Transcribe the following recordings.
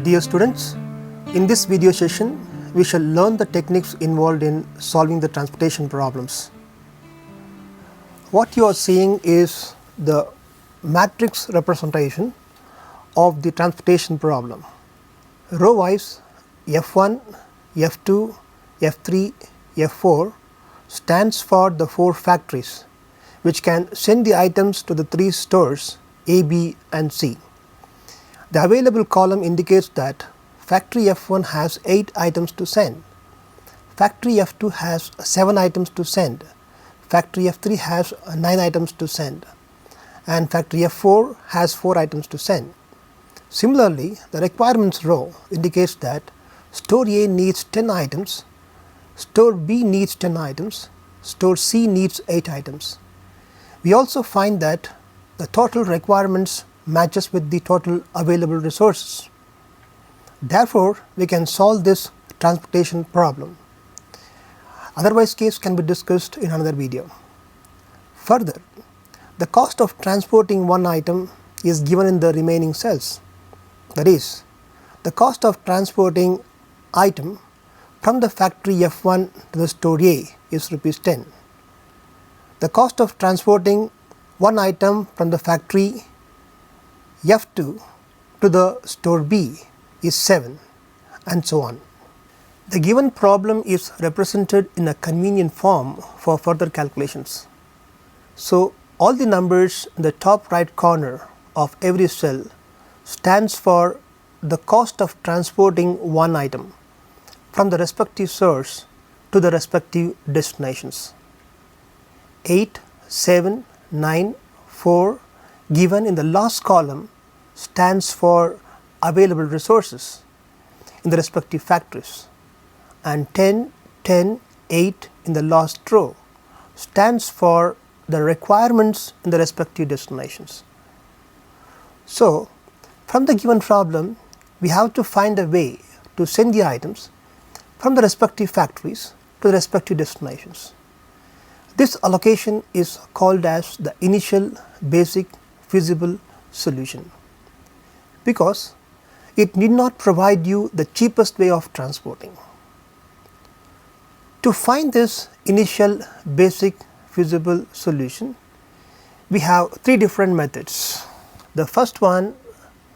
Dear students, in this video session, we shall learn the techniques involved in solving the transportation problems. What you are seeing is the matrix representation of the transportation problem. Row wise, F1, F2, F3, F4 stands for the 4 factories which can send the items to the 3 stores A, B and C. The available column indicates that factory F1 has 8 items to send, factory F2 has 7 items to send, factory F3 has 9 items to send, and factory F4 has 4 items to send. Similarly, the requirements row indicates that store A needs 10 items, store B needs 10 items, store C needs 8 items. We also find that the total requirements matches with the total available resources. Therefore, we can solve this transportation problem. Otherwise case can be discussed in another video. Further, the cost of transporting one item is given in the remaining cells. That is, the cost of transporting item from the factory F1 to the store A is ₹10. The cost of transporting one item from the factory F2 to the store B is 7, and so on. The given problem is represented in a convenient form for further calculations. So, all the numbers in the top right corner of every cell stands for the cost of transporting one item from the respective source to the respective destinations. 8, 7, 9, 4 given in the last column stands for available resources in the respective factories, and 10, 10, 8 in the last row stands for the requirements in the respective destinations. So, from the given problem, we have to find a way to send the items from the respective factories to the respective destinations. This allocation is called as the initial basic feasible solution, because it need not provide you the cheapest way of transporting. To find this initial basic feasible solution, we have 3 different methods. The first one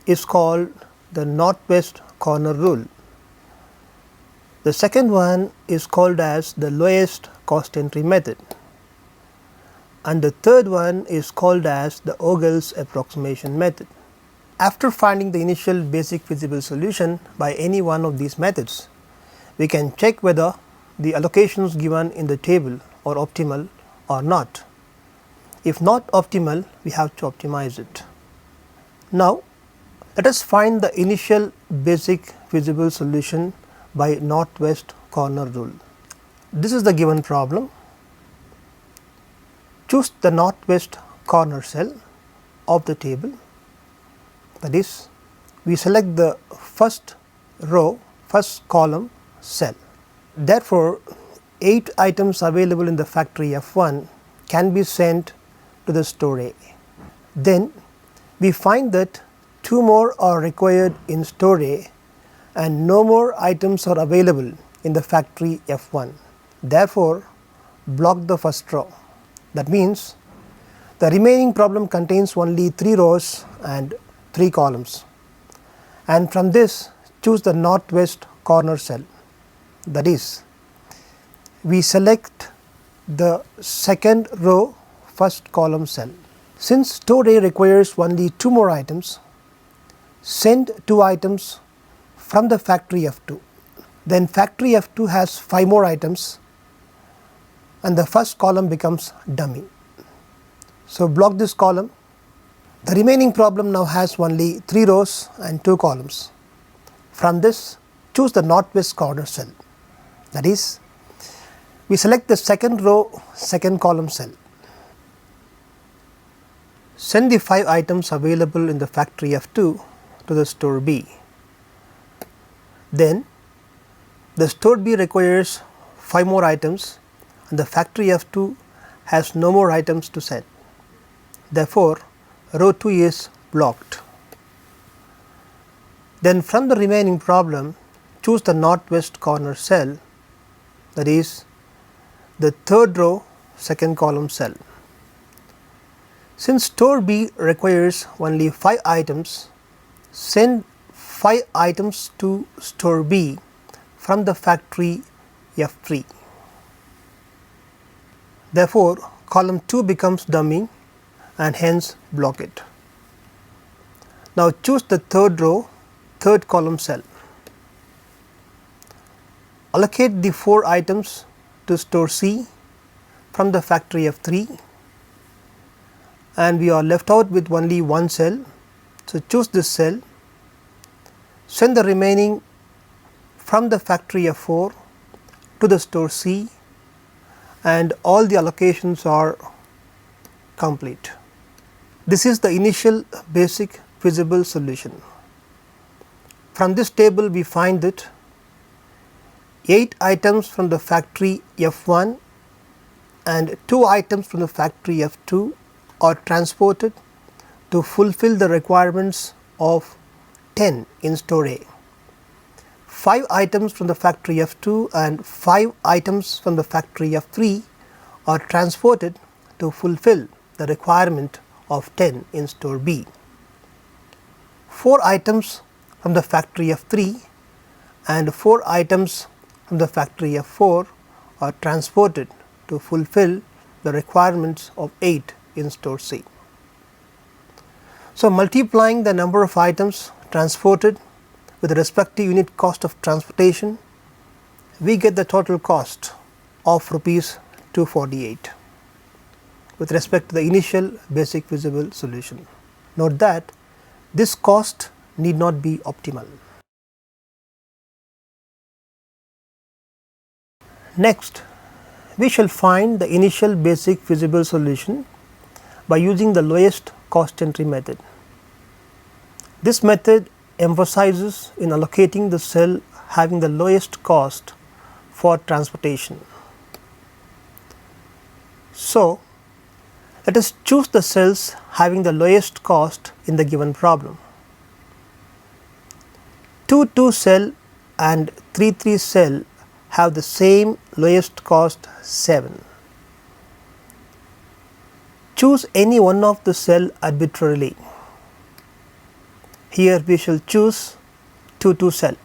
is called the northwest corner rule. The second one is called as the lowest cost entry method, and the third one is called as the Ogle's approximation method. After finding the initial basic feasible solution by any one of these methods, we can check whether the allocations given in the table are optimal or not. If not optimal, we have to optimize it. Now, let us find the initial basic feasible solution by northwest corner rule. This is the given problem. Choose the northwest corner cell of the table. That is, we select the first row, first column cell. Therefore, 8 items available in the factory F1 can be sent to the store A. Then we find that 2 more are required in store A and no more items are available in the factory F1. Therefore, block the first row. That means the remaining problem contains only 3 rows and 3 columns, and from this choose the northwest corner cell. That is, we select the second row first column cell. Since store A requires only 2 more items, send 2 items from the factory F2. Then factory F2 has 5 more items and the first column becomes dummy. So, block this column. The remaining problem now has only 3 rows and 2 columns. From this, choose the northwest corner cell. That is, we select the second row second column cell. Send the 5 items available in the factory F2 to the store B. Then the store B requires 5 more items and the factory F2 has no more items to send. Therefore, row 2 is blocked. Then from the remaining problem, choose the northwest corner cell, that is the third row second column cell. Since store B requires only 5 items, send 5 items to store B from the factory F3. Therefore, column 2 becomes dummy and hence block it. Now choose the third row third column cell. Allocate the 4 items to store C from the factory F3, and we are left out with only one cell. So, choose this cell, send the remaining from the factory F4 to the store C, and all the allocations are complete. This is the initial basic feasible solution. From this table we find that 8 items from the factory F1 and 2 items from the factory F2 are transported to fulfill the requirements of 10 in store A. 5 items from the factory F2 and 5 items from the factory F3 are transported to fulfill the requirement of 10 in store B. 4 items from the factory F3 and 4 items from the factory F4 are transported to fulfill the requirements of 8 in store C. So, multiplying the number of items transported with the respective unit cost of transportation, we get the total cost of rupees 248 with respect to the initial basic feasible solution. Note that this cost need not be optimal. Next, we shall find the initial basic feasible solution by using the lowest cost entry method. This method emphasizes in allocating the cell having the lowest cost for transportation. So, let us choose the cells having the lowest cost in the given problem. 2-2 cell and 3-3 cell have the same lowest cost 7. Choose any one of the cell arbitrarily. Here we shall choose 2-2 cell.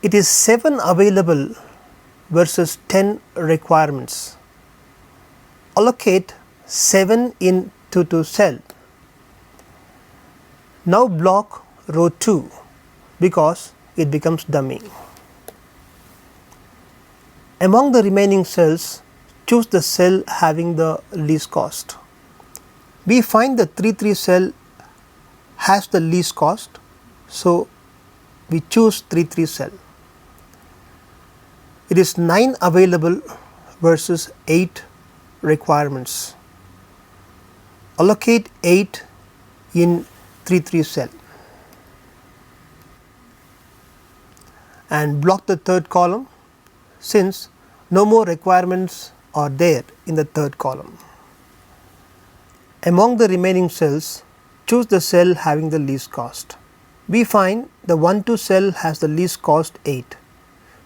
It is 7 available versus 10 requirements. Allocate 7 in 2-2 cell. Now block row 2 because it becomes dummy. Among the remaining cells, choose the cell having the least cost. We find the 3-3 cell has the least cost, so we choose 3-3 cell. It is 9 available versus 8 requirements. Allocate 8 in 3-3 cell and block the third column since no more requirements are there in the third column. Among the remaining cells, choose the cell having the least cost. We find the 1-2 cell has the least cost 8.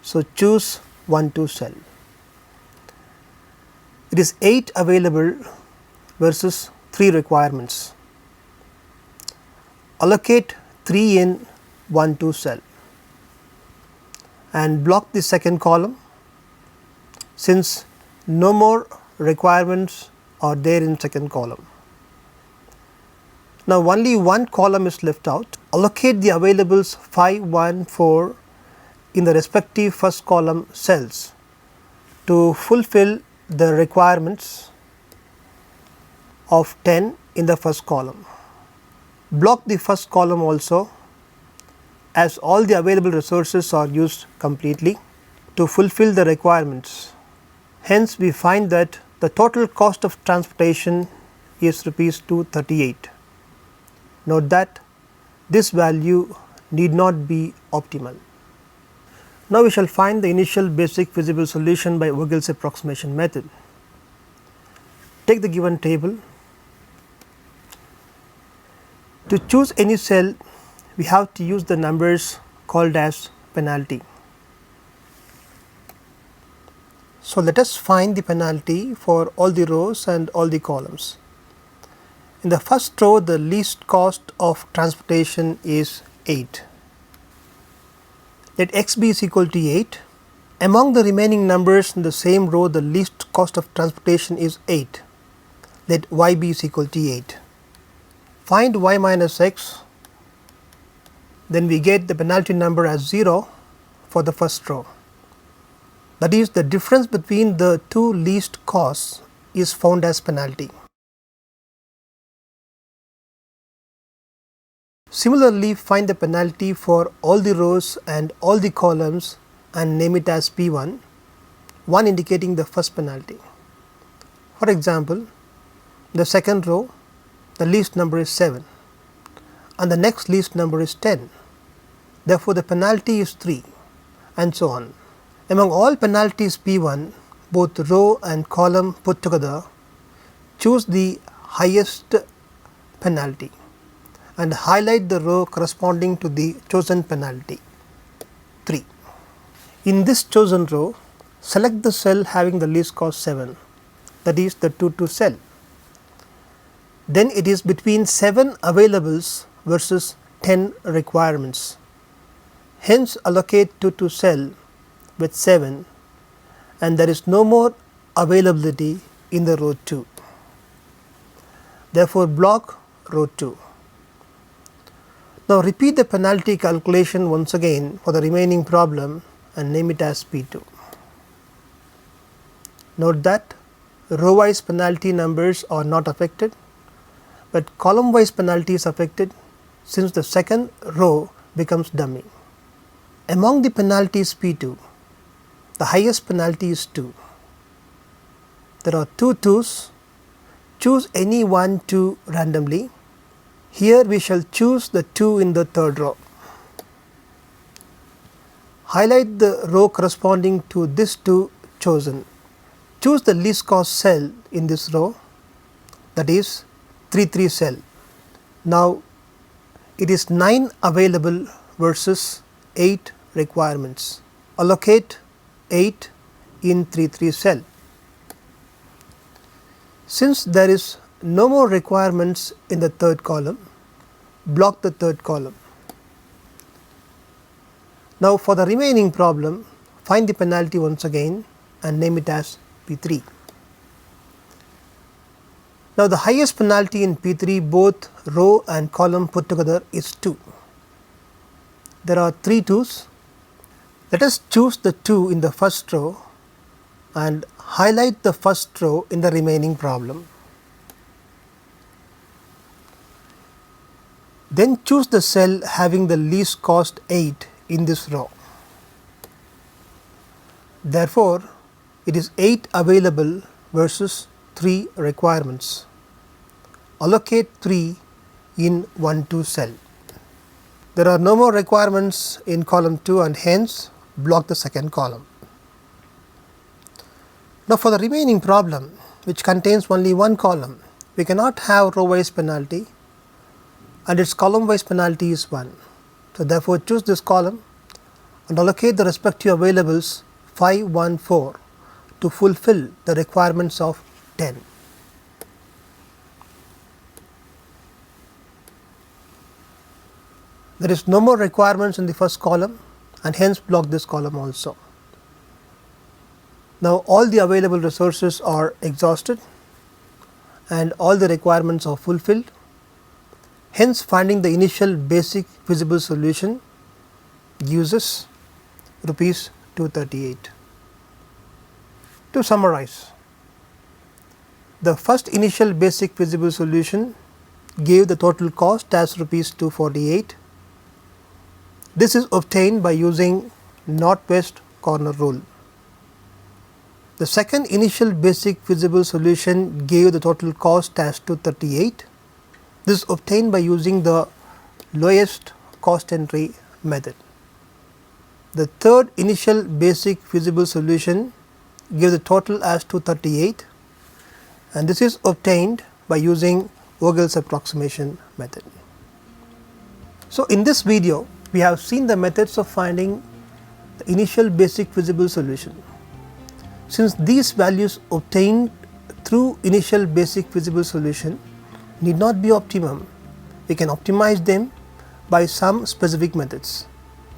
So, choose 1-2 cell. It is 8 available versus 3 requirements. Allocate 3 in 1-2 cell and block the second column since no more requirements are there in second column. Now, only one column is left out. Allocate the availables 5, 1, 4 in the respective first column cells to fulfill the requirements of 10 in the first column. Block the first column also as all the available resources are used completely to fulfill the requirements. Hence, we find that the total cost of transportation is rupees 238. Note that this value need not be optimal. Now, we shall find the initial basic feasible solution by Vogel's approximation method. Take the given table. To choose any cell, we have to use the numbers called as penalty. So, let us find the penalty for all the rows and all the columns. In the first row, the least cost of transportation is 8. Let x be is equal to 8. Among the remaining numbers in the same row, the least cost of transportation is 8. Let y be is equal to 8. Find y minus x, then we get the penalty number as 0 for the first row. That is, the difference between the two least costs is found as penalty. Similarly, find the penalty for all the rows and all the columns and name it as P1, 1 indicating the first penalty. For example, the second row, the least number is 7 and the next least number is 10. Therefore, the penalty is 3 and so on. Among all penalties P1, both row and column put together, choose the highest penalty and highlight the row corresponding to the chosen penalty 3. In this chosen row, select the cell having the least cost 7, that is the 2 cell. Then it is between 7 availables versus 10 requirements. Hence, allocate 2 cell with 7 and there is no more availability in the row 2. Therefore, block row 2. Now, repeat the penalty calculation once again for the remaining problem and name it as P2. Note that row wise penalty numbers are not affected, but column wise penalty is affected since the second row becomes dummy. Among the penalties P2, the highest penalty is 2. There are 2 2's, choose any 1 2 randomly. Here we shall choose the 2 in the third row. Highlight the row corresponding to this 2 chosen. Choose the least cost cell in this row, that is 3 cell. Now, it is 9 available versus 8 requirements. Allocate 8 in 3 cell. Since there is no more requirements in the third column, block the third column. Now, for the remaining problem, find the penalty once again and name it as P3. Now, the highest penalty in P3 both row and column put together is 2. There are 3 2's. Let us choose the 2 in the first row and highlight the first row in the remaining problem. Then choose the cell having the least cost 8 in this row. Therefore, it is 8 available versus 3 requirements. Allocate 3 in 1 2 cell. There are no more requirements in column 2 and hence block the second column. Now, for the remaining problem, which contains only one column, we cannot have row wise penalty and its column wise penalty is 1. So, therefore, choose this column and allocate the respective availables 5 1 4 to fulfill the requirements of 10. There is no more requirements in the first column and hence block this column also. Now, all the available resources are exhausted and all the requirements are fulfilled. Hence, finding the initial basic feasible solution uses rupees 238. To summarize, the first initial basic feasible solution gave the total cost as rupees 248. This is obtained by using northwest corner rule. The second initial basic feasible solution gave the total cost as 238. This is obtained by using the lowest cost entry method. The third initial basic feasible solution gave the total as 238 and this is obtained by using Vogel's approximation method. So in this video, we have seen the methods of finding the initial basic feasible solution. Since these values obtained through initial basic feasible solution need not be optimum, we can optimize them by some specific methods.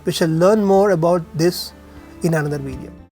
We shall learn more about this in another video.